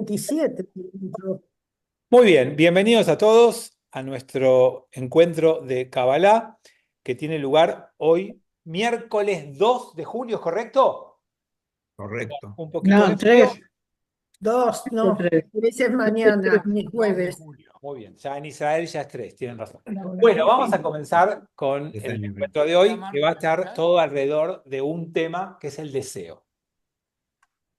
27. Muy bien, bienvenidos a todos a nuestro encuentro de Kabbalah que tiene lugar hoy, miércoles 2 de julio, ¿es correcto? Correcto. Un poquito de No, tres. frío. Dos, no. Tres. Ese es mañana, ni 2 de jueves. julio. Muy bien, ya en Israel ya es 3, tienen razón. Bueno, vamos a comenzar con Este el año. encuentro de hoy, que va a estar todo alrededor de un tema que es el deseo.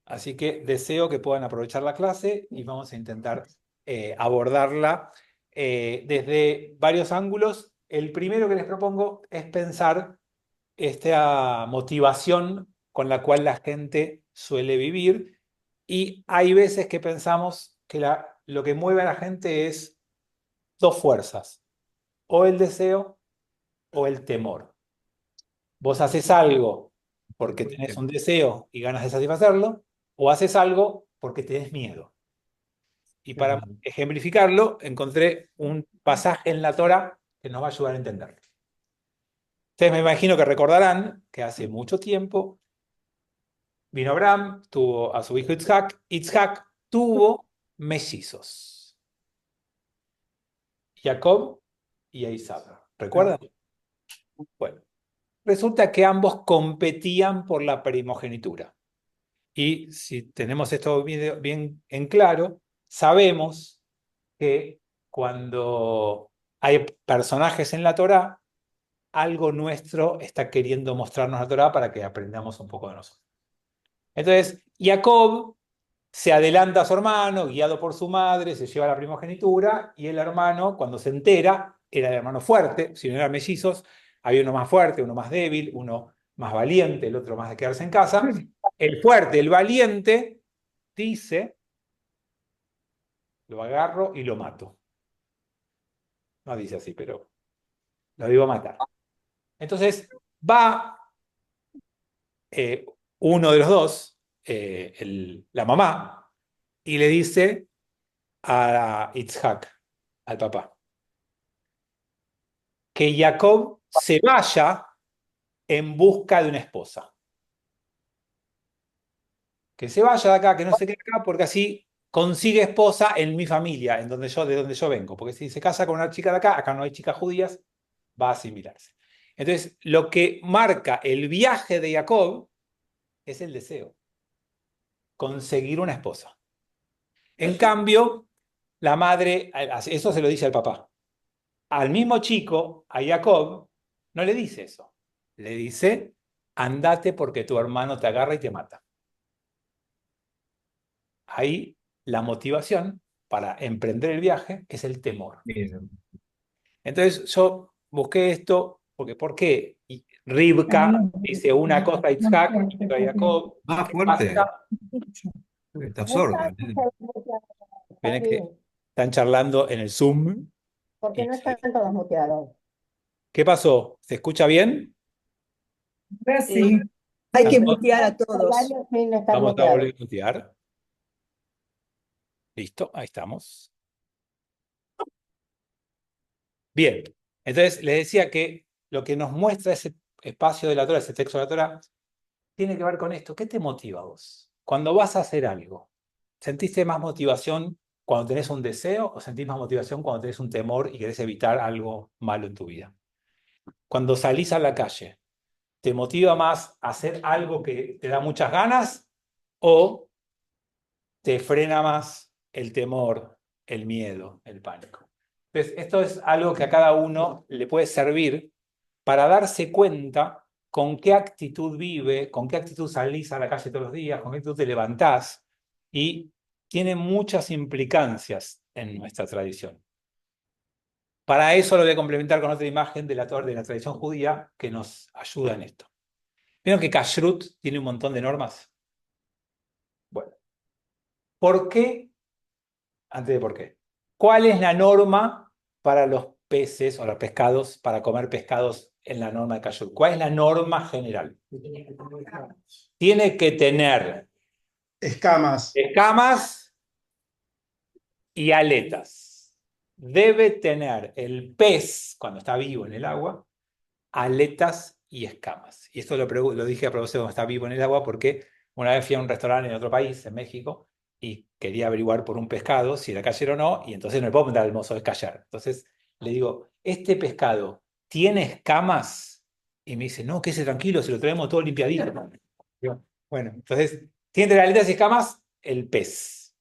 Así que deseo que puedan aprovechar la clase y vamos a intentar abordarla desde varios ángulos. El primero que les propongo es pensar esta motivación con la cual la gente suele vivir, y hay veces que pensamos que lo que mueve a la gente es dos fuerzas, o el deseo o el temor. Vos haces algo porque tenés un deseo y ganas de satisfacerlo, o haces algo porque tenés miedo. Y para ejemplificarlo, encontré un pasaje en la Torá que nos va a ayudar a entenderlo. Ustedes me imagino que recordarán que hace mucho tiempo vino Abraham, tuvo a su hijo Isaac. Isaac tuvo mellizos, Jacob y Esaú. ¿Recuerdan? Bueno, resulta que ambos competían por la primogenitura. Y si tenemos esto bien en claro, sabemos que cuando hay personajes en la Torá, algo nuestro está queriendo mostrarnos la Torá para que aprendamos un poco de nosotros. Entonces, Jacob se adelanta a su hermano, guiado por su madre, se lleva la primogenitura, y el hermano, cuando se entera, era el hermano fuerte, si no eran mellizos, había uno más fuerte, uno más débil, uno más valiente, el otro más de quedarse en casa. El fuerte, el valiente, dice, lo agarro y lo mato. No dice así, pero lo iba a matar. Entonces va uno de los dos, la mamá, y le dice a Itzhak, al papá, que Jacob se vaya en busca de una esposa. Que se vaya de acá, que no se quede acá, porque así consigue esposa en mi familia, de donde yo vengo. Porque si se casa con una chica de acá, acá no hay chicas judías, va a asimilarse. Entonces, lo que marca el viaje de Jacob es el deseo. Conseguir una esposa. En cambio, la madre, eso se lo dice al papá. Al mismo chico, a Jacob, no le dice eso. Le dice, andate porque tu hermano te agarra y te mata. Ahí la motivación para emprender el viaje es el temor. Entonces yo busqué esto porque ¿por qué Rivka dice una cosa a Isaac y otra a Jacob? Más fuerte. Está sorda. Ven que están charlando en el Zoom. Porque no están todos muteados. ¿Qué pasó? ¿Se escucha bien? Sí. Hay que mutear a todos. Vamos a volver a mutear. Listo, ahí estamos. Bien, entonces les decía que lo que nos muestra ese espacio de la Torá, ese texto de la Torá, tiene que ver con esto. ¿Qué te motiva a vos? Cuando vas a hacer algo, ¿sentiste más motivación cuando tenés un deseo o sentís más motivación cuando tenés un temor y querés evitar algo malo en tu vida? Cuando salís a la calle, ¿te motiva más a hacer algo que te da muchas ganas o te frena más el temor, el miedo, el pánico? Entonces, esto es algo que a cada uno le puede servir para darse cuenta con qué actitud vive, con qué actitud salís a la calle todos los días, con qué actitud te levantás, y tiene muchas implicancias en nuestra tradición. Para eso lo voy a complementar con otra imagen de la tradición judía que nos ayuda en esto. ¿Vieron que Kashrut tiene un montón de normas? Bueno, ¿por qué? Antes de por qué. ¿Cuál es la norma para los peces o los pescados, para comer pescados en la norma de Kashrut? ¿Cuál es la norma general? Tiene que tener Escamas. escamas y aletas. Debe tener el pez, cuando está vivo en el agua, aletas y escamas. Y esto lo dije a propósito cuando está vivo en el agua, porque una vez fui a un restaurante en otro país, en México, y quería averiguar por un pescado si era kasher o no, y entonces no le puedo preguntar al mozo, es kasher. Entonces le digo, ¿este pescado tiene escamas? Y me dice, no, quédese tranquilo, se lo traemos todo limpiadito. Digo, bueno, entonces, ¿tiene aletas y escamas? El pez.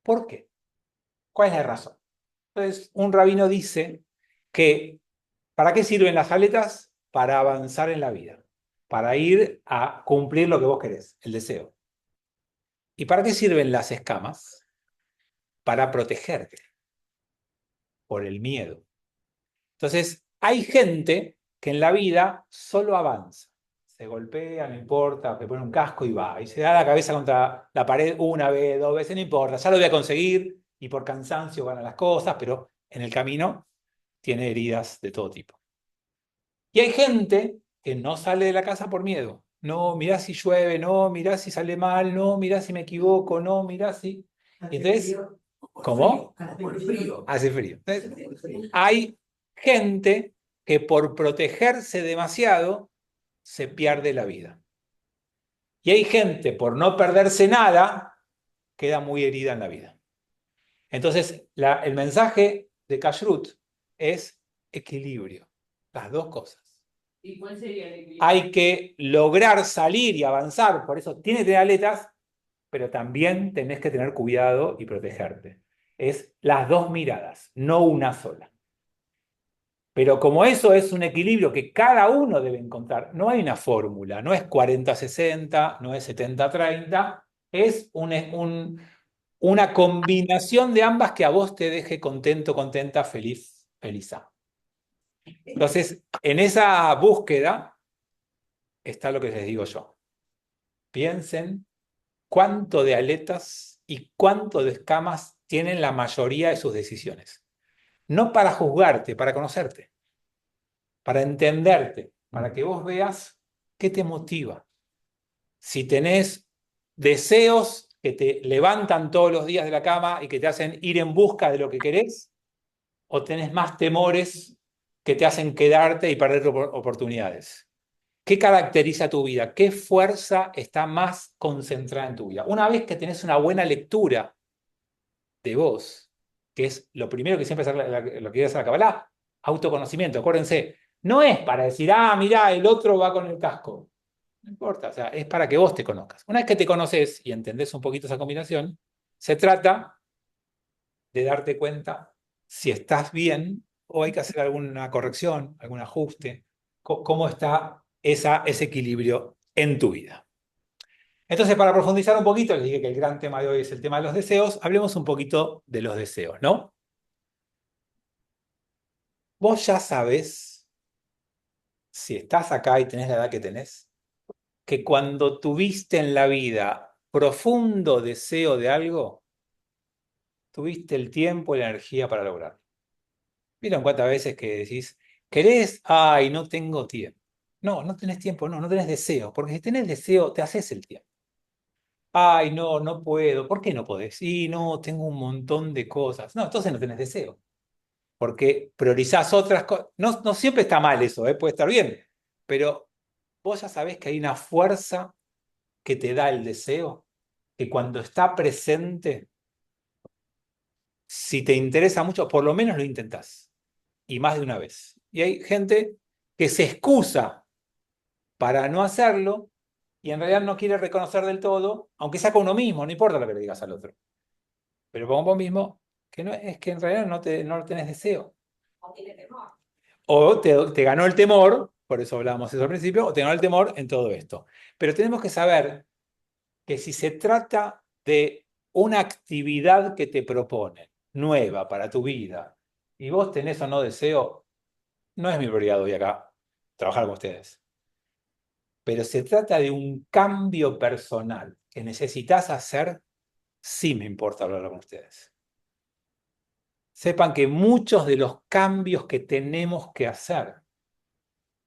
¿Por qué? ¿Cuál es la razón? Entonces, un rabino dice que, ¿para qué sirven las aletas? Para avanzar en la vida, para ir a cumplir lo que vos querés, el deseo. ¿Y para qué sirven las escamas? Para protegerte por el miedo. Entonces, hay gente que en la vida solo avanza. Se golpea, no importa, se pone un casco y va. Y se da la cabeza contra la pared una vez, dos veces, no importa. Ya lo voy a conseguir y por cansancio gana las cosas, pero en el camino tiene heridas de todo tipo. Y hay gente que no sale de la casa por miedo. No, mirá si llueve, no, mirá si sale mal, no, mirá si me equivoco, no, mirá si... Entonces, ¿cómo? Hace frío. Entonces, hay gente que por protegerse demasiado se pierde la vida. Y hay gente, por no perderse nada, queda muy herida en la vida. Entonces, el mensaje de Kashrut es equilibrio, las dos cosas. ¿Y cuál sería el equilibrio? Hay que lograr salir y avanzar, por eso tiene que tener aletas, pero también tenés que tener cuidado y protegerte. Es las dos miradas, no una sola. Pero como eso es un equilibrio que cada uno debe encontrar, no hay una fórmula, no es 40-60, no es 70-30, es una combinación de ambas que a vos te deje contento, contenta, feliz, feliza. Entonces, en esa búsqueda está lo que les digo yo. Piensen cuánto de aletas y cuánto de escamas tienen la mayoría de sus decisiones. No para juzgarte, para conocerte, para entenderte, para que vos veas qué te motiva. Si tenés deseos que te levantan todos los días de la cama y que te hacen ir en busca de lo que querés, o tenés más temores que te hacen quedarte y perder oportunidades. ¿Qué caracteriza tu vida? ¿Qué fuerza está más concentrada en tu vida? Una vez que tenés una buena lectura de vos, que es lo primero que siempre es lo que hace la Kabbalah, autoconocimiento, acuérdense, no es para decir, mirá, el otro va con el casco. No importa, o sea, es para que vos te conozcas. Una vez que te conoces y entendés un poquito esa combinación, se trata de darte cuenta si estás bien o hay que hacer alguna corrección, algún ajuste, cómo está ese equilibrio en tu vida. Entonces, para profundizar un poquito, les dije que el gran tema de hoy es el tema de los deseos, hablemos un poquito de los deseos, ¿no? Vos ya sabés, si estás acá y tenés la edad que tenés, que cuando tuviste en la vida profundo deseo de algo, tuviste el tiempo y la energía para lograrlo. ¿Vieron cuántas veces que decís, querés? Ay, no tengo tiempo. No, no tenés tiempo, no tenés deseo, porque si tenés deseo, te haces el tiempo. Ay, no, no puedo. ¿Por qué no podés? Y no, tengo un montón de cosas. No, entonces no tenés deseo, porque priorizás otras cosas. No siempre está mal eso, puede estar bien, pero vos ya sabés que hay una fuerza que te da el deseo, que cuando está presente, si te interesa mucho, por lo menos lo intentás, y más de una vez. Y hay gente que se excusa para no hacerlo y en realidad no quiere reconocer del todo, aunque sea con uno mismo, no importa lo que le digas al otro. Pero con vos mismo, que no, es que en realidad no tenés deseo. O tiene temor. O te ganó el temor, por eso hablábamos eso al principio, o te ganó el temor en todo esto. Pero tenemos que saber que si se trata de una actividad que te propone, nueva para tu vida, y vos tenés o no deseo, no es mi prioridad hoy acá trabajar con ustedes. Pero se trata de un cambio personal que necesitas hacer, sí me importa hablarlo con ustedes. Sepan que muchos de los cambios que tenemos que hacer,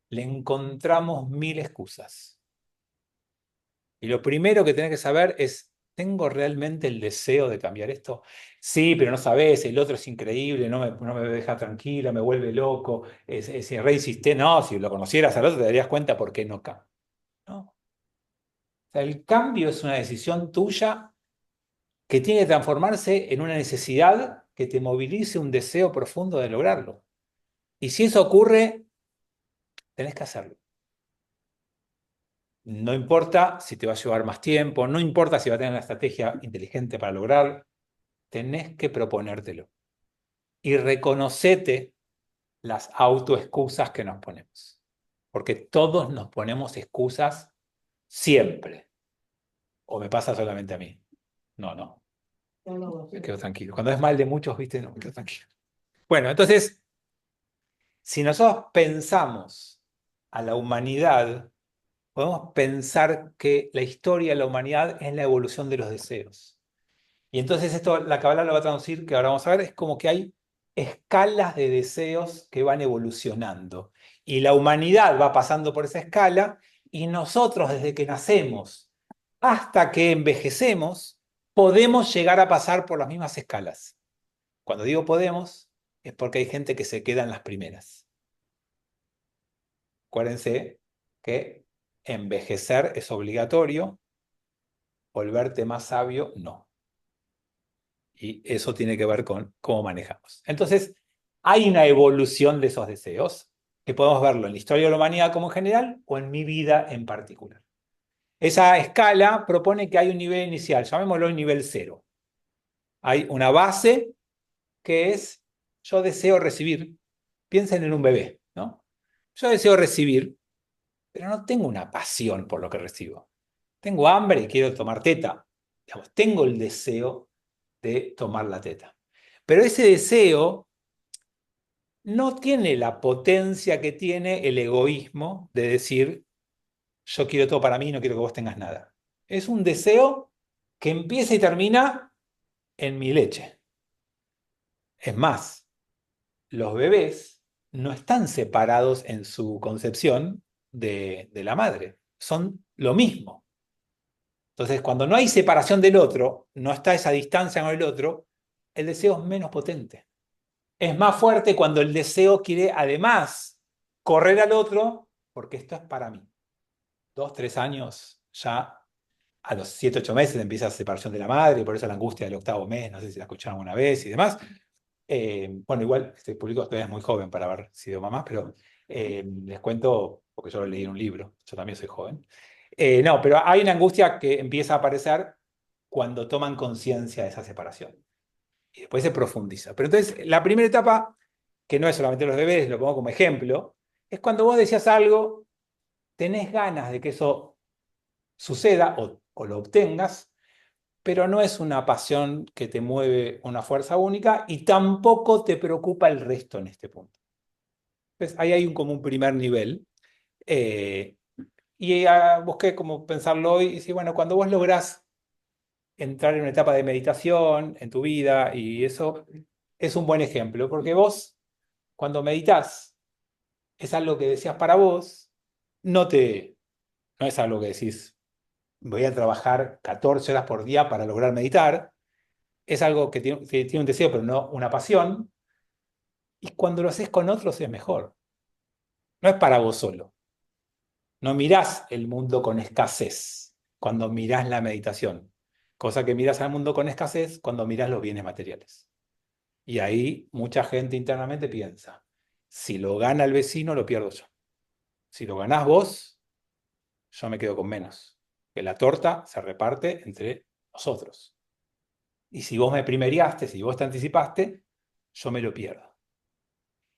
le encontramos 1000 excusas. Y lo primero que tenés que saber es, ¿tengo realmente el deseo de cambiar esto? Sí, pero no sabés, el otro es increíble, no me deja tranquila, me vuelve loco, es re insistente. No, si lo conocieras al otro te darías cuenta por qué no cambia. ¿No? O sea, el cambio es una decisión tuya que tiene que transformarse en una necesidad que te movilice un deseo profundo de lograrlo. Y si eso ocurre, tenés que hacerlo. No importa si te va a llevar más tiempo, no importa si va a tener una estrategia inteligente para lograrlo, tenés que proponértelo. Y reconocete las autoexcusas que nos ponemos. Porque todos nos ponemos excusas siempre. ¿O me pasa solamente a mí? No, me quedo tranquilo. Cuando es mal de muchos, ¿viste? No, me quedo tranquilo. Bueno, entonces, si nosotros pensamos a la humanidad, podemos pensar que la historia de la humanidad es la evolución de los deseos. Y entonces esto, la Kabbalah lo va a traducir, que ahora vamos a ver, es como que hay escalas de deseos que van evolucionando. Y la humanidad va pasando por esa escala y nosotros desde que nacemos hasta que envejecemos, podemos llegar a pasar por las mismas escalas. Cuando digo podemos, es porque hay gente que se queda en las primeras. Acuérdense que envejecer es obligatorio, volverte más sabio no. Y eso tiene que ver con cómo manejamos. Entonces, hay una evolución de esos deseos, que podemos verlo en la historia de la humanidad como general o en mi vida en particular. Esa escala propone que hay un nivel inicial, llamémoslo el nivel 0. Hay una base que es, yo deseo recibir. Piensen en un bebé, ¿no? Yo deseo recibir, pero no tengo una pasión por lo que recibo. Tengo hambre y quiero tomar teta. Digamos, tengo el deseo de tomar la teta. Pero ese deseo no tiene la potencia que tiene el egoísmo de decir, yo quiero todo para mí y no quiero que vos tengas nada. Es un deseo que empieza y termina en mi leche. Es más, los bebés no están separados en su concepción de la madre. Son lo mismo. Entonces, cuando no hay separación del otro, no está esa distancia con el otro, el deseo es menos potente. Es más fuerte cuando el deseo quiere además correr al otro, porque esto es para mí. 2, 3 años, ya a los 7, 8 meses empieza la separación de la madre, por eso la angustia del 8º mes, no sé si la escucharon una vez y demás. Bueno, igual este público todavía es muy joven para haber sido mamás, pero les cuento, porque yo lo leí en un libro, yo también soy joven. No, pero hay una angustia que empieza a aparecer cuando toman conciencia de esa separación. Y después se profundiza. Pero entonces, la primera etapa, que no es solamente los bebés, lo pongo como ejemplo, es cuando vos decías algo, tenés ganas de que eso suceda o lo obtengas, pero no es una pasión que te mueve una fuerza única y tampoco te preocupa el resto en este punto. Entonces, ahí hay como un primer nivel. Y busqué como pensarlo hoy y decir, bueno, cuando vos lográs entrar en una etapa de meditación en tu vida, y eso es un buen ejemplo, porque vos, cuando meditas, es algo que decías para vos, no es algo que decís, voy a trabajar 14 horas por día para lograr meditar, es algo que tiene un deseo, pero no una pasión, y cuando lo haces con otros es mejor. No es para vos solo. No mirás el mundo con escasez cuando mirás la meditación, cosa que mirás al mundo con escasez cuando mirás los bienes materiales. Y ahí mucha gente internamente piensa, si lo gana el vecino, lo pierdo yo. Si lo ganás vos, yo me quedo con menos. Que la torta se reparte entre nosotros. Y si vos me primeriaste, si vos te anticipaste, yo me lo pierdo.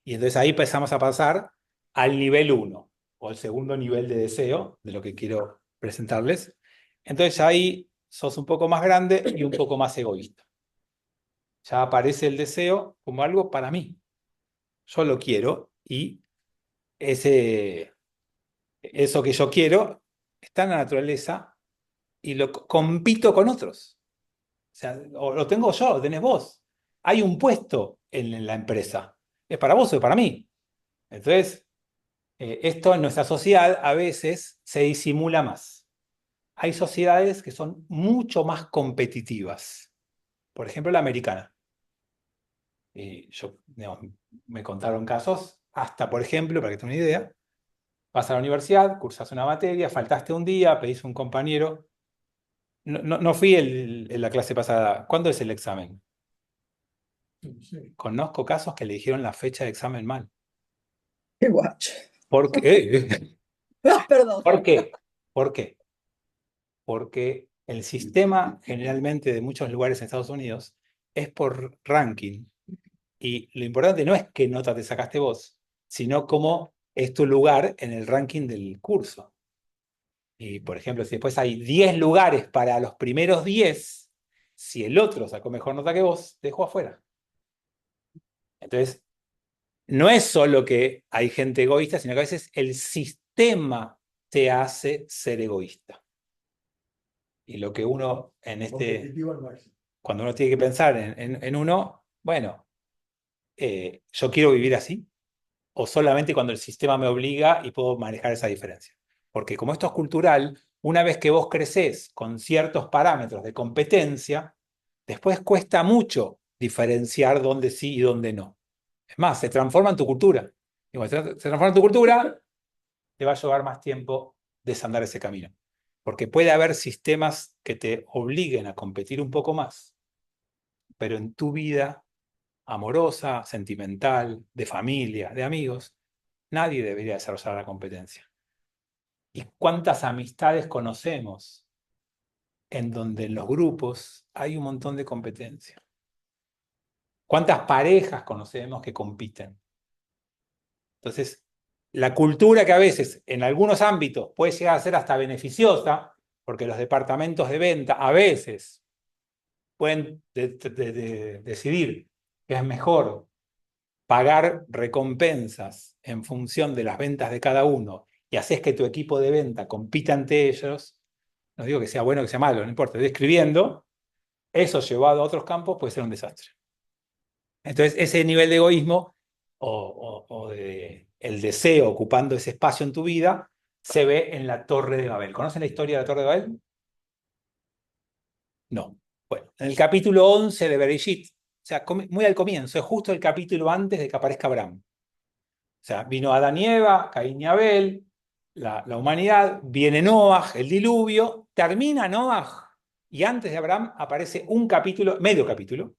Y entonces ahí empezamos a pasar al nivel 1, o el segundo nivel de deseo, de lo que quiero presentarles. Entonces ahí sos un poco más grande y un poco más egoísta. Ya aparece el deseo como algo para mí. Yo lo quiero y eso que yo quiero está en la naturaleza y lo compito con otros. O sea, o lo tengo yo, lo tenés vos. Hay un puesto en la empresa. ¿Es para vos o es para mí? Entonces, esto en nuestra sociedad a veces se disimula más. Hay sociedades que son mucho más competitivas. Por ejemplo, la americana. Digamos, me contaron casos, hasta por ejemplo, para que tengan una idea, vas a la universidad, cursas una materia, faltaste un día, pedís un compañero, no fui en la clase pasada. ¿Cuándo es el examen? Conozco casos que le dijeron la fecha de examen mal. Qué guacho. ¿Por qué? Ah, perdón. ¿Por qué? ¿Por qué? Porque el sistema generalmente de muchos lugares en Estados Unidos es por ranking. Y lo importante no es qué nota te sacaste vos, sino cómo es tu lugar en el ranking del curso. Y, por ejemplo, si después hay 10 lugares para los primeros 10, si el otro sacó mejor nota que vos, te dejó afuera. Entonces, no es solo que hay gente egoísta, sino que a veces el sistema te hace ser egoísta. Y lo que uno cuando uno tiene que pensar en uno, bueno, ¿yo quiero vivir así? ¿O solamente cuando el sistema me obliga y puedo manejar esa diferencia? Porque como esto es cultural, una vez que vos crecés con ciertos parámetros de competencia, después cuesta mucho diferenciar dónde sí y dónde no. Es más, se transforma en tu cultura. Y cuando se transforma en tu cultura, te va a llevar más tiempo desandar ese camino. Porque puede haber sistemas que te obliguen a competir un poco más, pero en tu vida amorosa, sentimental, de familia, de amigos, nadie debería desarrollar la competencia. ¿Y cuántas amistades conocemos en donde en los grupos hay un montón de competencia? ¿Cuántas parejas conocemos que compiten? Entonces, la cultura que a veces en algunos ámbitos puede llegar a ser hasta beneficiosa, porque los departamentos de venta a veces pueden decidir que es mejor pagar recompensas en función de las ventas de cada uno y haces que tu equipo de venta compita ante ellos, no digo que sea bueno o que sea malo, no importa, estoy describiendo, eso llevado a otros campos puede ser un desastre. Entonces, ese nivel de egoísmo o de el deseo ocupando ese espacio en tu vida se ve en la Torre de Babel. ¿Conocen la historia de la Torre de Babel? No. Bueno, en el capítulo 11 de Bereshit, o sea, muy al comienzo, es justo el capítulo antes de que aparezca Abraham. O sea, vino Adán y Eva, Caín y Abel, la humanidad, viene Noaj, el diluvio, termina Noaj y antes de Abraham aparece un capítulo, medio capítulo,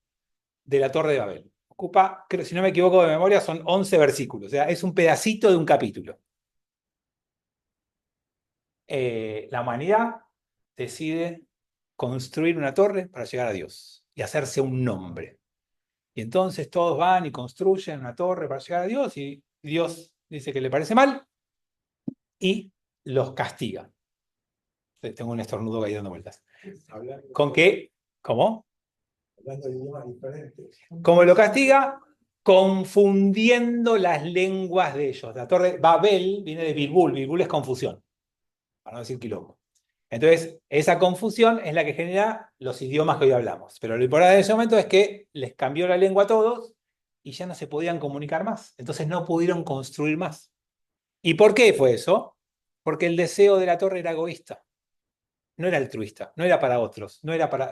de la Torre de Babel. Ocupa, creo, si no me equivoco de memoria, son 11 versículos, o sea, es un pedacito de un capítulo. La humanidad decide construir una torre para llegar a Dios y hacerse un nombre. Y entonces todos van y construyen una torre para llegar a Dios y Dios dice que le parece mal y los castiga. Tengo un estornudo ahí dando vueltas. ¿Con qué? ¿Cómo? ¿Cómo lo castiga? Confundiendo las lenguas de ellos. La torre Babel viene de Bilbul. Bilbul es confusión, para no decir quilombo. Entonces, esa confusión es la que genera los idiomas que hoy hablamos. Pero lo importante en ese momento es que les cambió la lengua a todos y ya no se podían comunicar más. Entonces no pudieron construir más. ¿Y por qué fue eso? Porque el deseo de la torre era egoísta. No era altruista, no era para otros,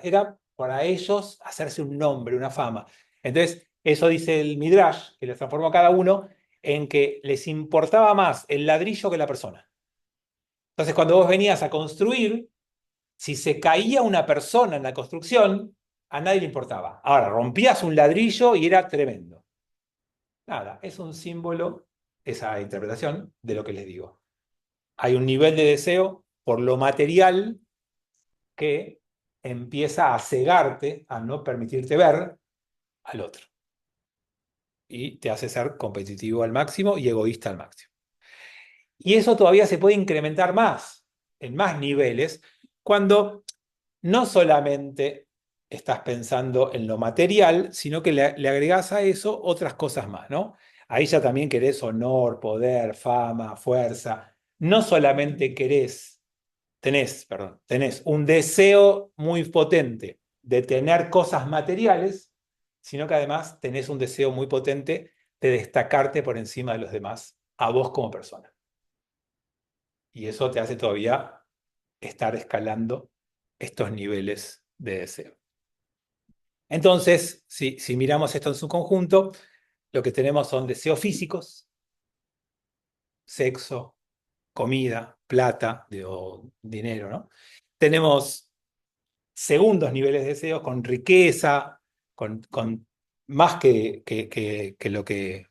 era para ellos hacerse un nombre, una fama. Entonces, eso dice el Midrash, que les transformó a cada uno, en que les importaba más el ladrillo que la persona. Entonces, cuando vos venías a construir, si se caía una persona en la construcción, a nadie le importaba. Ahora, rompías un ladrillo y era tremendo. Nada, es un símbolo, esa interpretación, de lo que les digo. Hay un nivel de deseo por lo material que empieza a cegarte, a no permitirte ver al otro. Y te hace ser competitivo al máximo y egoísta al máximo. Y eso todavía se puede incrementar más, en más niveles, cuando no solamente estás pensando en lo material, sino que le agregás a eso otras cosas más, ¿no? Ahí ya también querés honor, poder, fama, fuerza. No solamente tenés un deseo muy potente de tener cosas materiales, sino que además tenés un deseo muy potente de destacarte por encima de los demás, a vos como persona. Y eso te hace todavía estar escalando estos niveles de deseo. Entonces, si miramos esto en su conjunto, lo que tenemos son deseos físicos, sexo, comida, plata o dinero, ¿no? Tenemos segundos niveles de deseos con riqueza, con más que lo que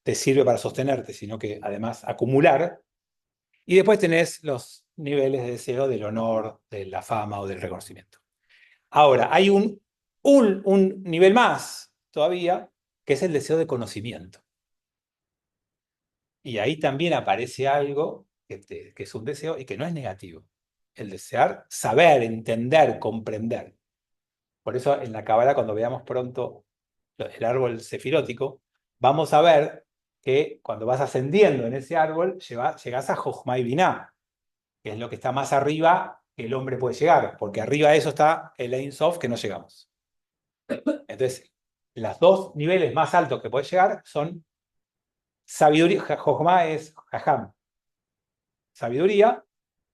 te sirve para sostenerte, sino que además acumular. Y después tenés los niveles de deseo del honor, de la fama o del reconocimiento. Ahora, hay un nivel más todavía, que es el deseo de conocimiento. Y ahí también aparece algo que es un deseo y que no es negativo. El desear saber, entender, comprender. Por eso en la Cábala, cuando veamos pronto el árbol sefirótico, vamos a ver que cuando vas ascendiendo en ese árbol, llegás a Jochma y Binah, que es lo que está más arriba que el hombre puede llegar, porque arriba de eso está el Ein Sof que no llegamos. Entonces, los dos niveles más altos que puedes llegar son sabiduría. Jochma es Jajam, sabiduría,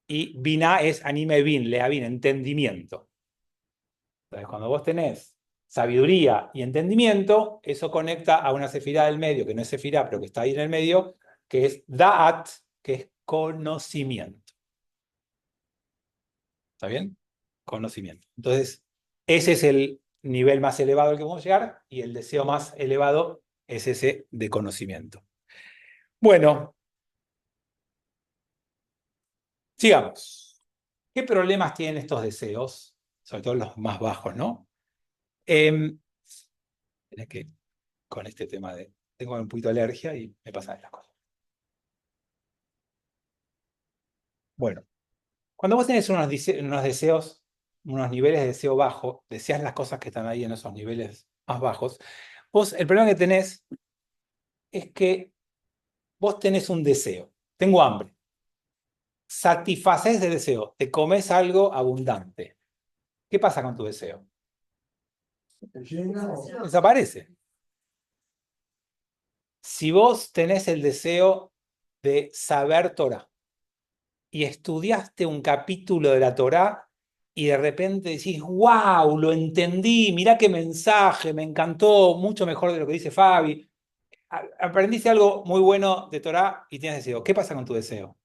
y Binah es anime bin, lea bin, entendimiento. Entonces, cuando vos tenés sabiduría y entendimiento, eso conecta a una sefirá del medio, que no es sefirá, pero que está ahí en el medio, que es Da'at, que es conocimiento. ¿Está bien? Conocimiento. Entonces, ese es el nivel más elevado al que podemos llegar, y el deseo más elevado es ese de conocimiento. Bueno, sigamos. ¿Qué problemas tienen estos deseos? Sobre todo los más bajos, ¿no? Es que con este tema de... Tengo un poquito de alergia y me pasan estas cosas. Bueno, cuando vos tenés unos deseos, unos niveles de deseo bajo, deseas las cosas que están ahí en esos niveles más bajos, vos, el problema que tenés es que vos tenés un deseo. Tengo hambre. Satisfaces ese deseo. Te comes algo abundante. ¿Qué pasa con tu deseo? Desaparece. Si vos tenés el deseo de saber Torah y estudiaste un capítulo de la Torah y de repente decís, wow, lo entendí, mirá qué mensaje, me encantó, mucho mejor de lo que dice Fabi. Aprendiste algo muy bueno de Torah y tienes deseo. ¿Qué pasa con tu deseo?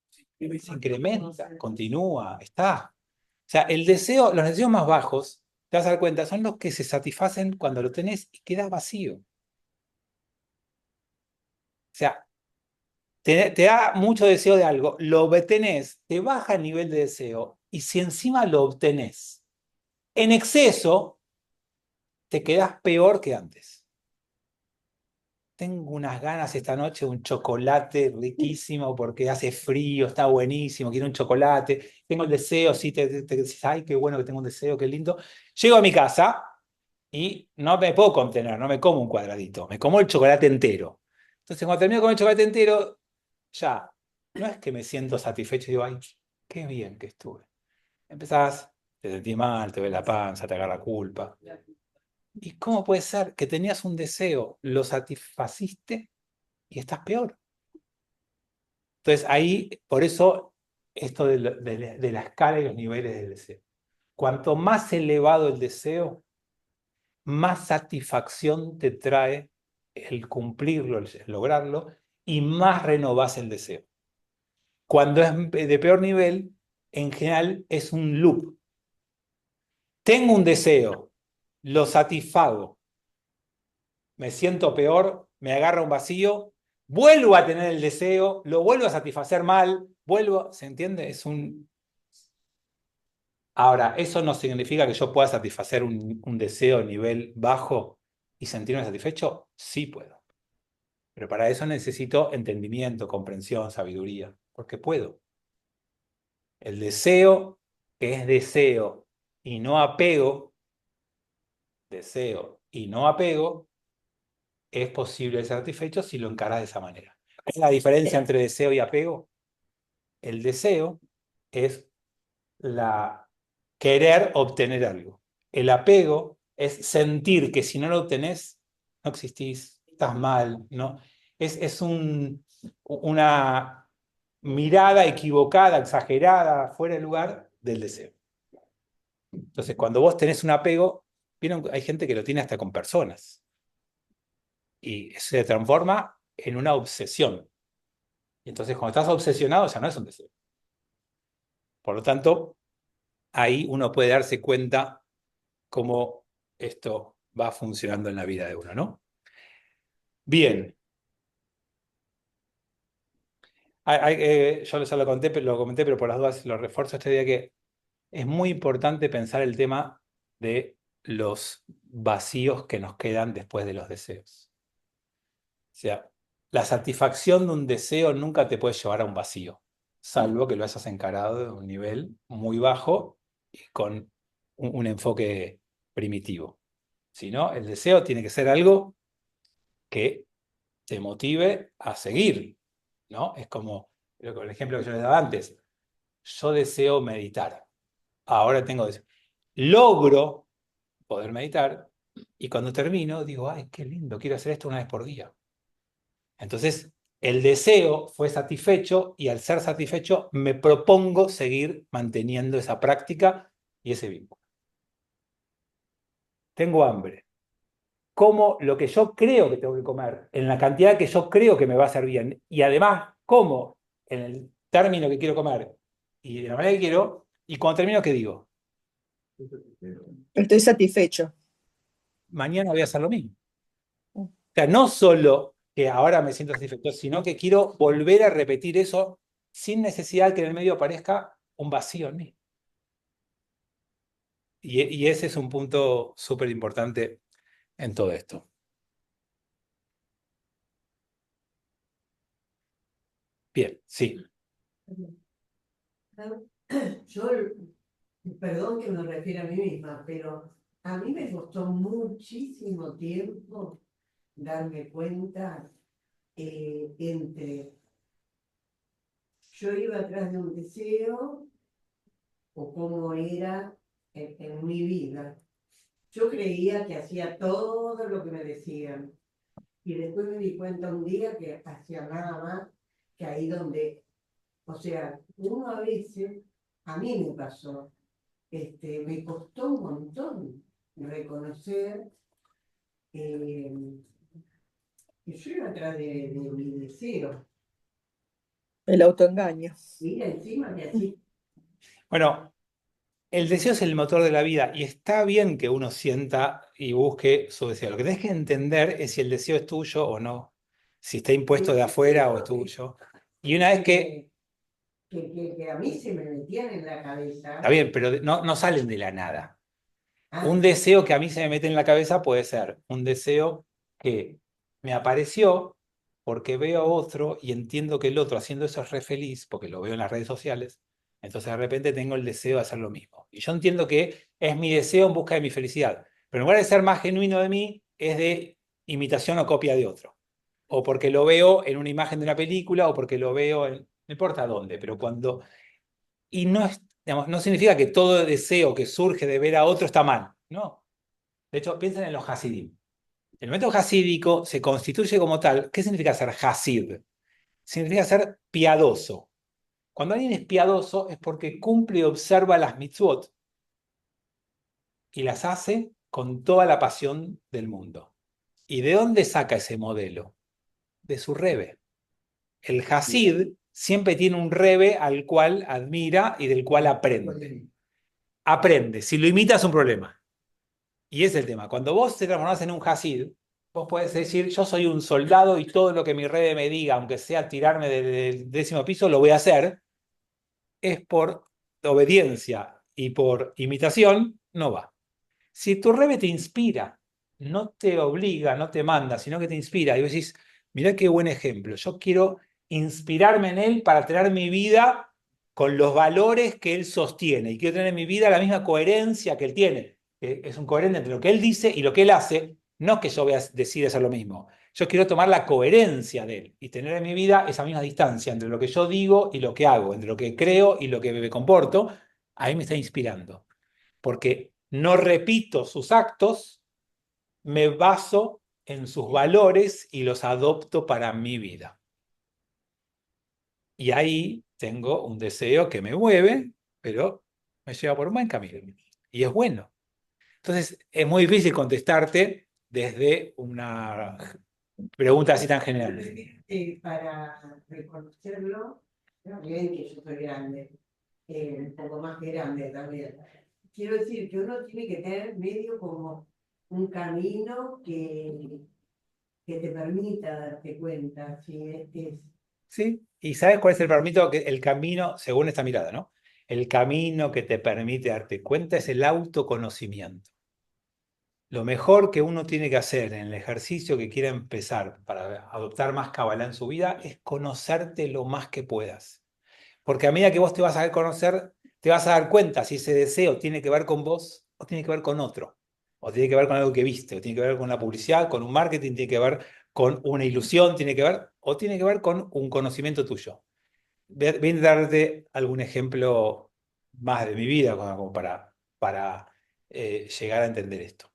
Se incrementa, continúa, está. O sea, el deseo, los deseos más bajos, te vas a dar cuenta, son los que se satisfacen cuando lo tenés y quedas vacío. O sea, te da mucho deseo de algo, lo obtenés, te baja el nivel de deseo, y si encima lo obtenés en exceso, te quedás peor que antes. Tengo unas ganas esta noche de un chocolate riquísimo porque hace frío, está buenísimo, quiero un chocolate. Tengo el deseo, sí, te decís, ay, qué bueno que tengo un deseo, qué lindo. Llego a mi casa y no me puedo contener, no me como un cuadradito, me como el chocolate entero. Entonces, cuando termino con el chocolate entero, ya, no es que me siento satisfecho y digo, ay, qué bien que estuve. Empezás, te sentís mal, te ve la panza, te agarra culpa. ¿Y cómo puede ser que tenías un deseo, lo satisfaciste y estás peor? Entonces ahí, por eso, esto de la escala y los niveles del deseo. Cuanto más elevado el deseo, más satisfacción te trae el cumplirlo, el lograrlo, y más renovás el deseo. Cuando es de peor nivel, en general es un loop. Tengo un deseo, lo satisfago, me siento peor, me agarra un vacío, vuelvo a tener el deseo, lo vuelvo a satisfacer mal, ¿se entiende? Ahora, eso no significa que yo pueda satisfacer un deseo a nivel bajo y sentirme satisfecho. Sí puedo. Pero para eso necesito entendimiento, comprensión, sabiduría, porque puedo. El deseo, que es deseo y no apego, es posible ser satisfecho si lo encaras de esa manera. ¿Cuál es la diferencia entre deseo y apego? El deseo es querer obtener algo. El apego es sentir que si no lo obtenés, no existís, estás mal, ¿no? Es una mirada equivocada, exagerada, fuera de lugar del deseo. Entonces, cuando vos tenés un apego, ¿vieron? Hay gente que lo tiene hasta con personas. Y se transforma en una obsesión. Y entonces, cuando estás obsesionado, ya no es un deseo. Por lo tanto, ahí uno puede darse cuenta cómo esto va funcionando en la vida de uno, ¿no? Bien. Yo ya lo comenté, pero por las dudas lo refuerzo este día que es muy importante pensar el tema de los vacíos que nos quedan después de los deseos. O sea, la satisfacción de un deseo nunca te puede llevar a un vacío, salvo que lo hayas encarado de un nivel muy bajo y con un enfoque primitivo. Si no, el deseo tiene que ser algo que te motive a seguir, ¿no? Es como el ejemplo que yo les daba antes. Yo deseo meditar. Ahora tengo deseo. Logro poder meditar y cuando termino digo, ay, qué lindo, quiero hacer esto una vez por día. Entonces, el deseo fue satisfecho y al ser satisfecho me propongo seguir manteniendo esa práctica y ese vínculo. Tengo hambre. Como lo que yo creo que tengo que comer, en la cantidad que yo creo que me va a hacer bien, y además como en el término que quiero comer y de la manera que quiero, y cuando termino, ¿qué digo? Estoy satisfecho. Mañana voy a hacer lo mismo. O sea, no solo que ahora me siento satisfecho, sino que quiero volver a repetir eso sin necesidad que en el medio aparezca un vacío en mí. Y ese es un punto súper importante en todo esto. Bien, sí. Yo, perdón que me refiero a mí misma, pero a mí me costó muchísimo tiempo darme cuenta entre yo iba atrás de un deseo o cómo era en mi vida. Yo creía que hacía todo lo que me decían y después me di cuenta un día que hacía nada más que ahí donde, o sea, uno a veces, a mí me pasó, me costó un montón reconocer que yo iba atrás de mi deseo. El autoengaño. Mira, encima que así. Bueno, el deseo es el motor de la vida y está bien que uno sienta y busque su deseo. Lo que tenés que entender es si el deseo es tuyo o no, si está impuesto de afuera o es tuyo. Y una vez que... Que a mí se me metían en la cabeza. Está bien, pero no salen de la nada. Ah, Un deseo que a mí se me mete en la cabeza puede ser un deseo que me apareció porque veo a otro y entiendo que el otro haciendo eso es re feliz, porque lo veo en las redes sociales, entonces de repente tengo el deseo de hacer lo mismo. Y yo entiendo que es mi deseo en busca de mi felicidad, pero en lugar de ser más genuino de mí, es de imitación o copia de otro. O porque lo veo en una imagen de una película, o porque lo veo en... No importa dónde, pero cuando... Y no es, digamos, no significa que todo deseo que surge de ver a otro está mal, no. De hecho, piensen en los hasidim. El método hasídico se constituye como tal. ¿Qué significa ser hasid? Significa ser piadoso. Cuando alguien es piadoso es porque cumple y observa las mitzvot y las hace con toda la pasión del mundo. ¿Y de dónde saca ese modelo? De su rebe. El hasid siempre tiene un rebe al cual admira y del cual aprende. Aprende. Si lo imita es un problema. Y ese es el tema. Cuando vos te transformás en un hasid, vos podés decir, yo soy un soldado y todo lo que mi rebe me diga, aunque sea tirarme del 10º piso, lo voy a hacer. Es por obediencia y por imitación, no va. Si tu rebe te inspira, no te obliga, no te manda, sino que te inspira, y vos decís, mirá qué buen ejemplo, yo quiero inspirarme en él para tener mi vida con los valores que él sostiene, y quiero tener en mi vida la misma coherencia que él tiene, que es un coherente entre lo que él dice y lo que él hace, no es que yo voy a decidir hacer lo mismo, yo quiero tomar la coherencia de él y tener en mi vida esa misma distancia entre lo que yo digo y lo que hago, entre lo que creo y lo que me comporto, ahí me está inspirando. Porque no repito sus actos, me baso en sus valores y los adopto para mi vida. Y ahí tengo un deseo que me mueve, pero me lleva por un buen camino. Y es bueno. Entonces, es muy difícil contestarte desde una pregunta así tan general. Para reconocerlo, está bien que yo soy grande, un poco más grande también. Quiero decir que uno tiene que tener medio como un camino que te permita darte cuenta si es. ¿Sí? ¿Y sabes cuál es el camino, según esta mirada, ¿no? El camino que te permite darte cuenta es el autoconocimiento. Lo mejor que uno tiene que hacer en el ejercicio que quiera empezar para adoptar más Kabbalah en su vida es conocerte lo más que puedas. Porque a medida que vos te vas a conocer, te vas a dar cuenta si ese deseo tiene que ver con vos o tiene que ver con otro. O tiene que ver con algo que viste, o tiene que ver con la publicidad, con un marketing, tiene que ver con una ilusión, tiene que ver, o tiene que ver con un conocimiento tuyo. Voy a darte algún ejemplo más de mi vida como para llegar a entender esto.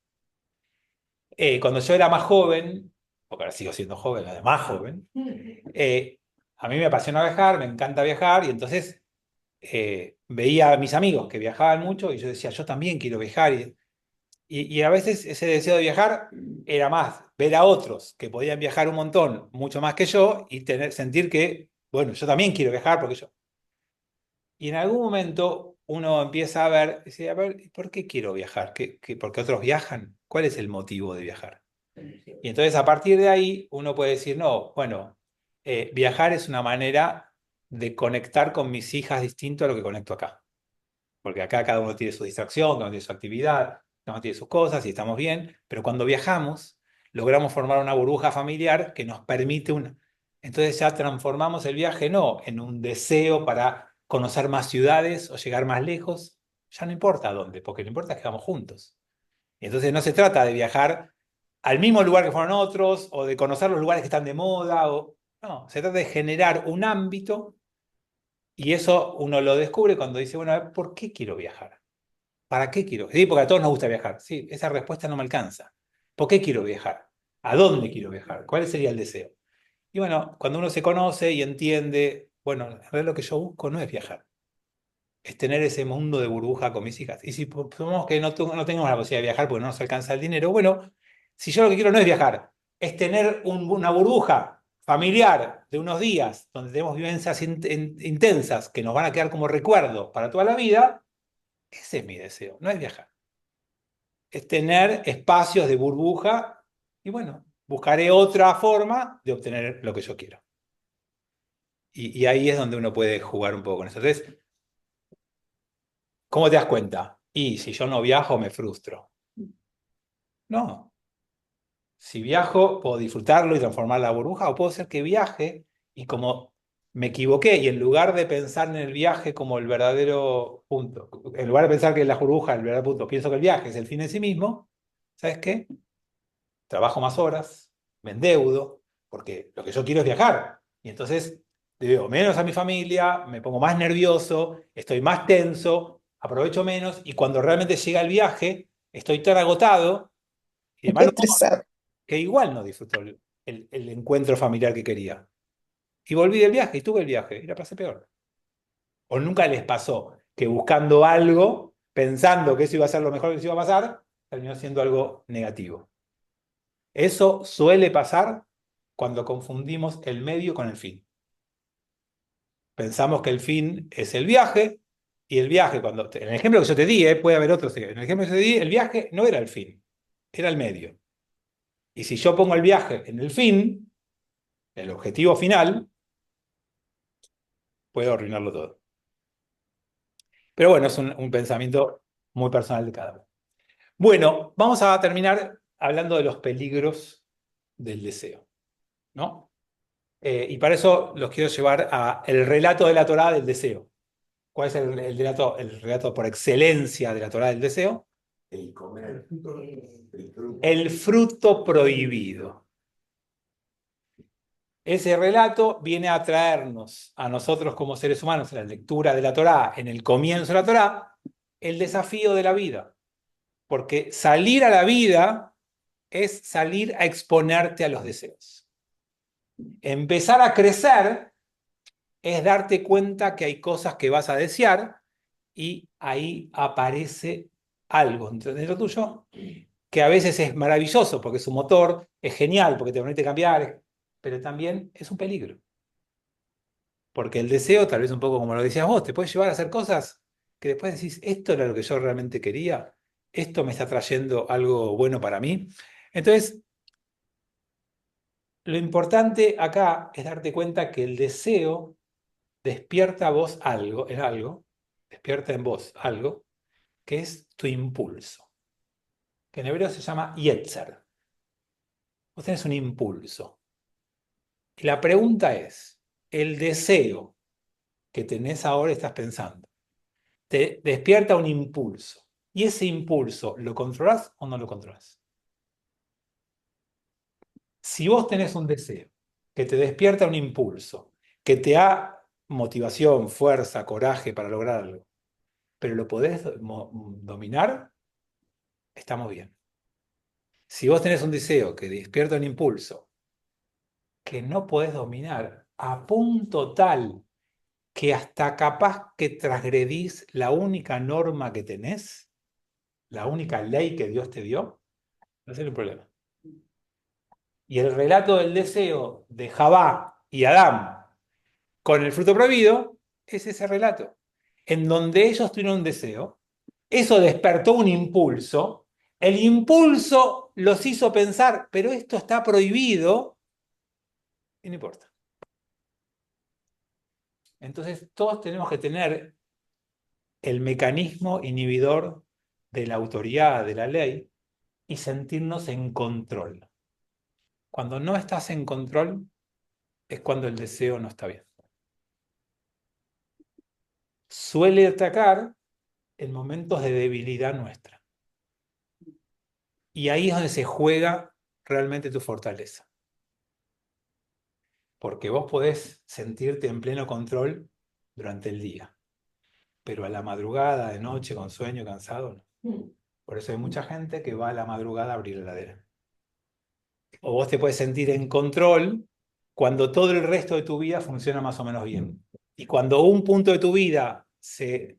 Cuando yo era más joven, porque ahora sigo siendo joven, además joven, a mí me apasiona viajar, me encanta viajar, y entonces veía a mis amigos que viajaban mucho y yo decía, yo también quiero viajar. Y a veces ese deseo de viajar era más ver a otros que podían viajar un montón, mucho más que yo, y sentir que, bueno, yo también quiero viajar porque yo. Y en algún momento uno empieza a ver, dice, a ver, ¿por qué quiero viajar? ¿Por qué otros viajan? ¿Cuál es el motivo de viajar? Y entonces a partir de ahí uno puede decir, no, bueno, viajar es una manera de conectar con mis hijas distinto a lo que conecto acá. Porque acá cada uno tiene su distracción, cada uno tiene su actividad, cada uno tiene sus cosas y estamos bien, pero cuando viajamos logramos formar una burbuja familiar que nos permite una. Entonces ya transformamos el viaje no en un deseo para conocer más ciudades o llegar más lejos, ya no importa dónde, porque lo importante es que vamos juntos. Y entonces no se trata de viajar al mismo lugar que fueron otros o de conocer los lugares que están de moda, no, se trata de generar un ámbito. Y eso uno lo descubre cuando dice, bueno, a ver, ¿por qué quiero viajar? ¿Para qué quiero? Sí, porque a todos nos gusta viajar. Sí, esa respuesta no me alcanza. ¿Por qué quiero viajar? ¿A dónde quiero viajar? ¿Cuál sería el deseo? Y bueno, cuando uno se conoce y entiende, bueno, en realidad lo que yo busco no es viajar, es tener ese mundo de burbuja con mis hijas. Y si supongamos que no tengamos la posibilidad de viajar porque no nos alcanza el dinero, bueno, si yo lo que quiero no es viajar, es tener una burbuja familiar de unos días donde tenemos vivencias intensas que nos van a quedar como recuerdo para toda la vida, ese es mi deseo, no es viajar. Es tener espacios de burbuja y bueno, buscaré otra forma de obtener lo que yo quiero. Y ahí es donde uno puede jugar un poco con eso. Entonces, ¿cómo te das cuenta? Y si yo no viajo, me frustro. No. Si viajo, puedo disfrutarlo y transformar la burbuja, o puedo ser que viaje y como me equivoqué y en lugar de pensar en el viaje como el verdadero punto, en lugar de pensar que es la burbuja el verdadero punto, pienso que el viaje es el fin en sí mismo, ¿sabes qué? Trabajo más horas, me endeudo, porque lo que yo quiero es viajar. Y entonces le veo menos a mi familia, me pongo más nervioso, estoy más tenso, aprovecho menos y cuando realmente llega el viaje, estoy tan agotado y de mal humor Estresado. que igual no disfruto el encuentro familiar que quería. Y volví del viaje y tuve el viaje y la pasé peor. ¿O nunca les pasó que buscando algo, pensando que eso iba a ser lo mejor que se iba a pasar, terminó siendo algo negativo? Eso suele pasar cuando confundimos el medio con el fin. Pensamos que el fin es el viaje, y el viaje, en el ejemplo que yo te di, puede haber otros, en el ejemplo que yo te di, el viaje no era el fin, era el medio. Y si yo pongo el viaje en el fin, el objetivo final, puedo arruinarlo todo. Pero bueno, es un pensamiento muy personal de cada uno. Bueno, vamos a terminar hablando de los peligros del deseo, ¿no? Y para eso los quiero llevar al relato de la Torá del deseo. ¿Cuál es el relato por excelencia de la Torá del deseo? El fruto prohibido. Ese relato viene a traernos a nosotros como seres humanos en la lectura de la Torá, en el comienzo de la Torá, el desafío de la vida. Porque salir a la vida es salir a exponerte a los deseos. Empezar a crecer es darte cuenta que hay cosas que vas a desear y ahí aparece algo dentro tuyo que a veces es maravilloso porque es un motor, es genial porque te permite cambiar, pero también es un peligro. Porque el deseo, tal vez un poco como lo decías vos, te puede llevar a hacer cosas que después decís, esto era lo que yo realmente quería, esto me está trayendo algo bueno para mí. Entonces, lo importante acá es darte cuenta que el deseo despierta a vos despierta en vos algo, que es tu impulso, que en hebreo se llama yetzer. Vos tenés un impulso. Y la pregunta es, el deseo que tenés ahora, estás pensando, te despierta un impulso. ¿Y ese impulso lo controlás o no lo controlás? Si vos tenés un deseo que te despierta un impulso, que te da motivación, fuerza, coraje para lograr algo, pero lo podés dominar, estamos bien. Si vos tenés un deseo que despierta un impulso que no podés dominar a punto tal que hasta capaz que transgredís la única norma que tenés, la única ley que Dios te dio, va a ser un problema. Y el relato del deseo de Javá y Adán con el fruto prohibido es ese relato, en donde ellos tuvieron un deseo, eso despertó un impulso, el impulso los hizo pensar, pero esto está prohibido, y no importa. Entonces todos tenemos que tener el mecanismo inhibidor de la autoridad, de la ley, y sentirnos en control. Cuando no estás en control, es cuando el deseo no está bien. Suele atacar en momentos de debilidad nuestra. Y ahí es donde se juega realmente tu fortaleza. Porque vos podés sentirte en pleno control durante el día, pero a la madrugada, de noche, con sueño, cansado, no. Por eso hay mucha gente que va a la madrugada a abrir la heladera. O vos te puedes sentir en control cuando todo el resto de tu vida funciona más o menos bien. Y cuando un punto de tu vida se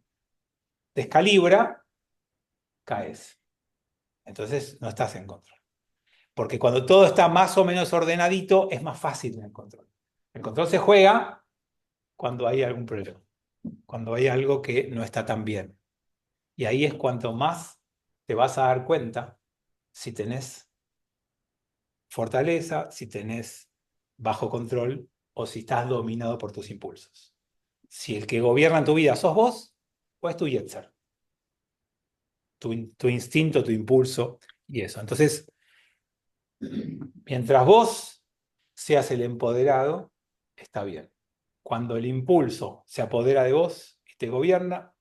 descalibra, caes. Entonces no estás en control. Porque cuando todo está más o menos ordenadito, es más fácil el control. El control se juega cuando hay algún problema, cuando hay algo que no está tan bien. Y ahí es cuanto más te vas a dar cuenta si tenés fortaleza, si tenés bajo control o si estás dominado por tus impulsos. Si el que gobierna en tu vida sos vos, o es tu yetzer, tu instinto, tu impulso y eso. Entonces, mientras vos seas el empoderado, está bien. Cuando el impulso se apodera de vos y te gobierna,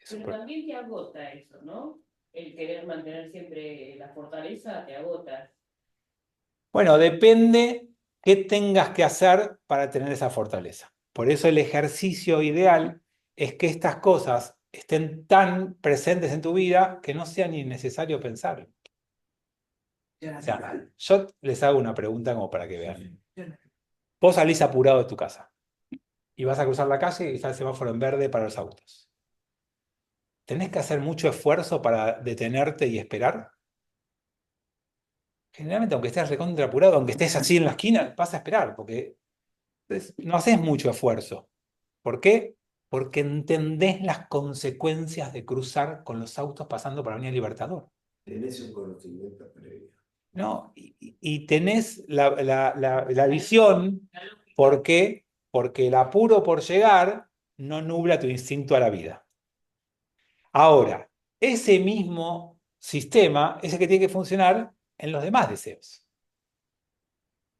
Pero también te agota eso, ¿no? El querer mantener siempre la fortaleza te agota. bueno, depende qué tengas que hacer para tener esa fortaleza. Por eso el ejercicio ideal es que estas cosas estén tan presentes en tu vida que no sea ni necesario pensarlo. O sea, yo les hago una pregunta como para que vean. Vos salís apurado de tu casa y vas a cruzar la calle y está el semáforo en verde para los autos. ¿Tenés que hacer mucho esfuerzo para detenerte y esperar? Generalmente, aunque estés recontra apurado, aunque estés así en la esquina, vas a esperar, porque no haces mucho esfuerzo. ¿Por qué? Porque entendés las consecuencias de cruzar con los autos pasando por la Avenida Libertador. Tenés un conocimiento previo. ¿No? Y tenés la visión, ¿por qué? Porque el apuro por llegar no nubla tu instinto a la vida. Ahora, ese mismo sistema es el que tiene que funcionar en los demás deseos.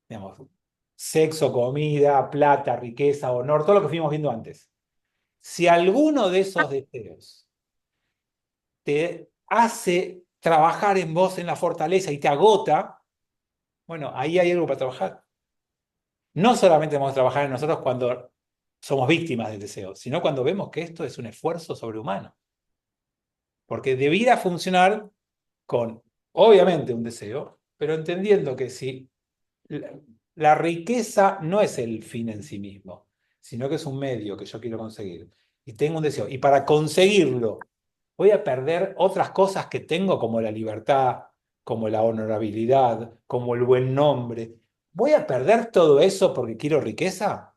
Digamos, sexo, comida, plata, riqueza, honor, todo lo que fuimos viendo antes. Si alguno de esos deseos te hace trabajar en vos en la fortaleza y te agota, bueno, ahí hay algo para trabajar. No solamente vamos a trabajar en nosotros cuando somos víctimas del deseo, sino cuando vemos que esto es un esfuerzo sobrehumano. Porque debiera funcionar con, obviamente, un deseo, pero entendiendo que si la riqueza no es el fin en sí mismo, sino que es un medio que yo quiero conseguir. Y tengo un deseo. Y para conseguirlo, voy a perder otras cosas que tengo, como la libertad, como la honorabilidad, como el buen nombre. ¿Voy a perder todo eso porque quiero riqueza?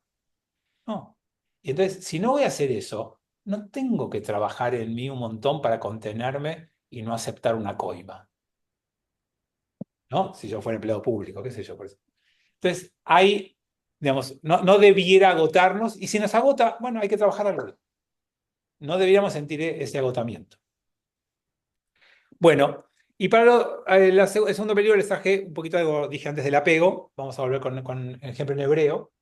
Y entonces, si no voy a hacer eso, no tengo que trabajar en mí un montón para contenerme y no aceptar una coima. ¿No? Si yo fuera empleado público, qué sé yo. Por eso. Entonces, hay, digamos, no debiera agotarnos, y si nos agota, bueno, hay que trabajar algo. No deberíamos sentir ese agotamiento. Bueno, y para el segundo periodo les traje un poquito algo, dije antes, del apego. Vamos a volver con el ejemplo en hebreo.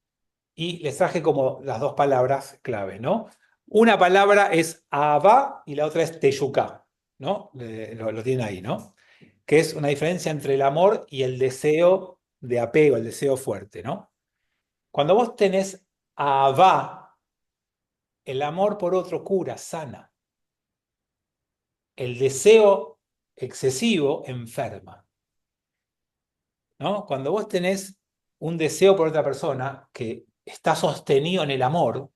Y les traje como las dos palabras claves, ¿no? Una palabra es ahavá y la otra es teyuká, ¿no? Lo tienen ahí, ¿no? Que es una diferencia entre el amor y el deseo de apego, el deseo fuerte, ¿no? Cuando vos tenés ahavá, el amor por otro cura, sana. El deseo excesivo enferma, ¿no? Cuando vos tenés un deseo por otra persona que está sostenido en el amor,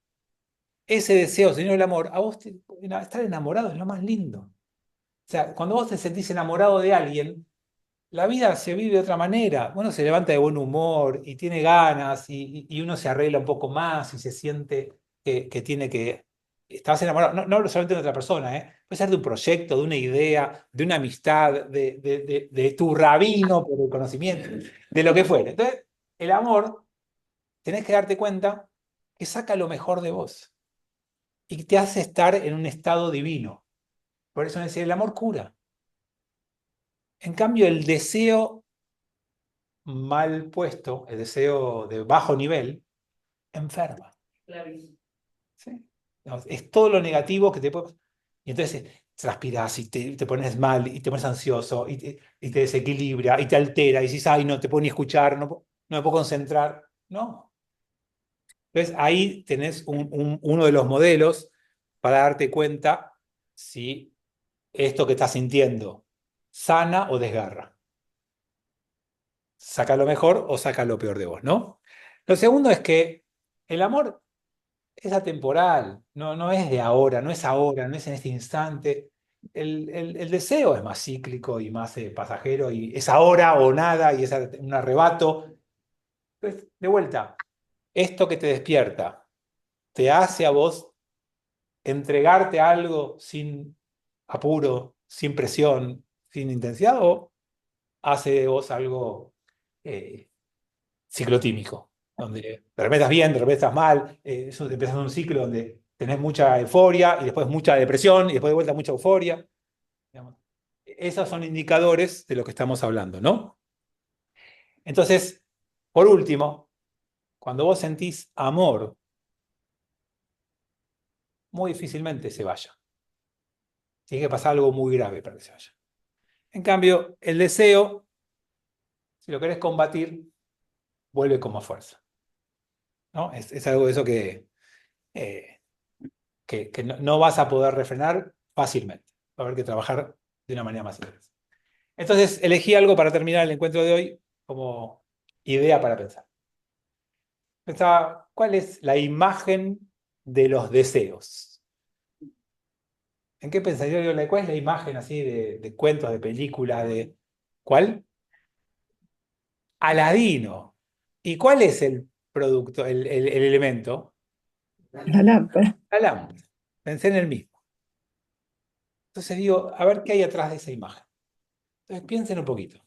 ese deseo sostenido en el amor, a vos estar enamorado es lo más lindo. O sea, cuando vos te sentís enamorado de alguien, la vida se vive de otra manera. Uno se levanta de buen humor y tiene ganas y uno se arregla un poco más y se siente que tiene que... Estás enamorado, no hablo solamente de otra persona, ¿eh? Puede ser de un proyecto, de una idea, de una amistad, de tu rabino por el conocimiento, de lo que fuera. Entonces, el amor, tenés que darte cuenta que saca lo mejor de vos y te hace estar en un estado divino. Por eso decía, el amor cura. En cambio, el deseo mal puesto, el deseo de bajo nivel, enferma. Clarísimo. ¿Sí? Es todo lo negativo que te puede... Y entonces transpiras y te pones mal y te pones ansioso y te desequilibra y te altera y dices, ay, no te puedo ni escuchar, no me puedo concentrar. No. Entonces ahí tenés uno de los modelos para darte cuenta si esto que estás sintiendo sana o desgarra. Saca lo mejor o saca lo peor de vos, ¿no? Lo segundo es que el amor es atemporal, no es de ahora, no es en este instante. El deseo es más cíclico y más pasajero y es ahora o nada y es un arrebato. Entonces, de vuelta, esto que te despierta, ¿te hace a vos entregarte a algo sin apuro, sin presión, sin intensidad o hace de vos algo ciclotímico, donde de repente estás bien, de repente estás mal, empiezas un ciclo donde tenés mucha euforia y después mucha depresión y después de vuelta mucha euforia. Digamos. Esos son indicadores de lo que estamos hablando, ¿no? Entonces, por último, cuando vos sentís amor, muy difícilmente se vaya. Tiene que pasar algo muy grave para que se vaya. En cambio, el deseo, si lo querés combatir, vuelve con más fuerza, ¿no? Es algo de eso que no vas a poder refrenar fácilmente. Va a haber que trabajar de una manera más intensa. Entonces, elegí algo para terminar el encuentro de hoy como idea para pensar. Pensaba, ¿cuál es la imagen de los deseos? ¿En qué pensaría yo? ¿Cuál es la imagen así de cuentos, de películas, de... ¿Cuál? Aladino. ¿Y cuál es el producto, el elemento? La lámpara. La lámpara. Pensé en el mismo. Entonces digo, a ver qué hay atrás de esa imagen. Entonces piensen un poquito.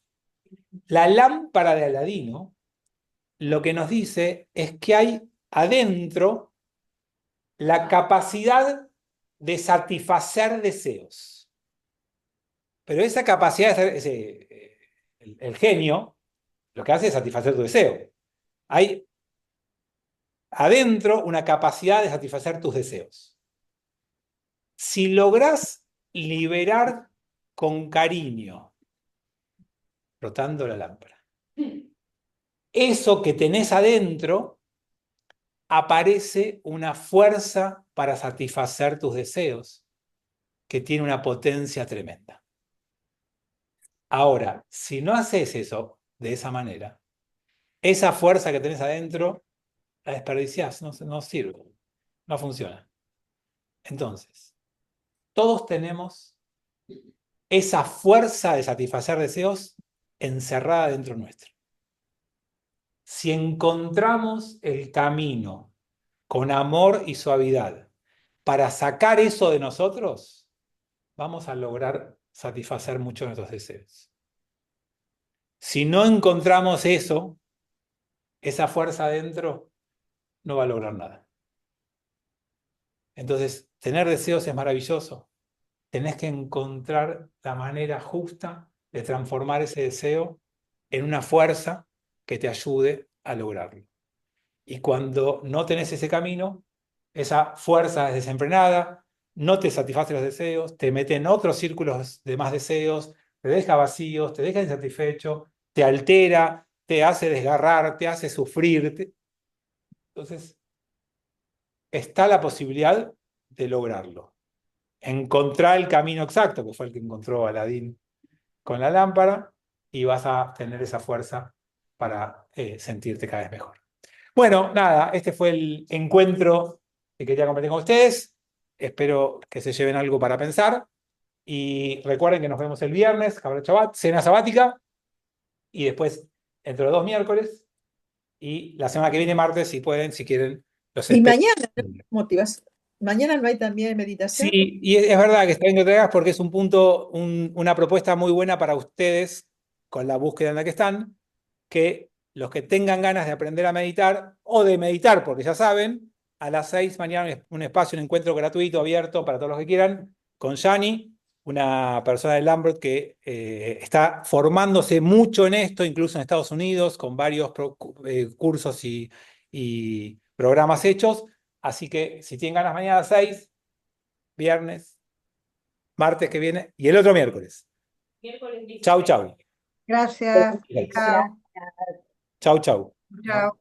La lámpara de Aladino lo que nos dice es que hay adentro la capacidad de satisfacer deseos. Pero esa capacidad de hacer, el genio, lo que hace es satisfacer tu deseo. Hay adentro una capacidad de satisfacer tus deseos. Si lográs liberar con cariño, rotando la lámpara, eso que tenés adentro, aparece una fuerza para satisfacer tus deseos que tiene una potencia tremenda. Ahora, si no haces eso de esa manera, esa fuerza que tenés adentro la desperdiciás, no sirve, no funciona. Entonces, todos tenemos esa fuerza de satisfacer deseos encerrada dentro nuestro. Si encontramos el camino con amor y suavidad, para sacar eso de nosotros, vamos a lograr satisfacer muchos de nuestros deseos. Si no encontramos eso, esa fuerza adentro, no va a lograr nada. Entonces, tener deseos es maravilloso. Tenés que encontrar la manera justa de transformar ese deseo en una fuerza que te ayude a lograrlo. Y cuando no tenés ese camino, esa fuerza es desenfrenada, no te satisface los deseos, te mete en otros círculos de más deseos, te deja vacíos, te deja insatisfecho, te altera, te hace desgarrar, te hace sufrir. Entonces, está la posibilidad de lograrlo. Encontrar el camino exacto, que fue el que encontró Aladín con la lámpara, y vas a tener esa fuerza para sentirte cada vez mejor. Bueno, nada, este fue el encuentro que quería compartir con ustedes. Espero que se lleven algo para pensar. Y recuerden que nos vemos el viernes, Kabbalah Shabbat, cena sabática, y después entre los 2 miércoles, y la semana que viene, martes, si pueden, si quieren, los Y espero. mañana, motivas. Mañana no hay también meditación. Sí, y es verdad que está bien que te hagas porque es un punto, una propuesta muy buena para ustedes con la búsqueda en la que están, que los que tengan ganas de aprender a meditar o de meditar, porque ya saben, a las 6 mañana un espacio, un encuentro gratuito, abierto para todos los que quieran, con Yani, una persona de Lambert que está formándose mucho en esto, incluso en Estados Unidos, con varios cursos y programas hechos. Así que si tienen ganas mañana a las 6, viernes, martes que viene y el otro miércoles. Miércoles 16. Chau, chau. Gracias. Chau, chau. Chao.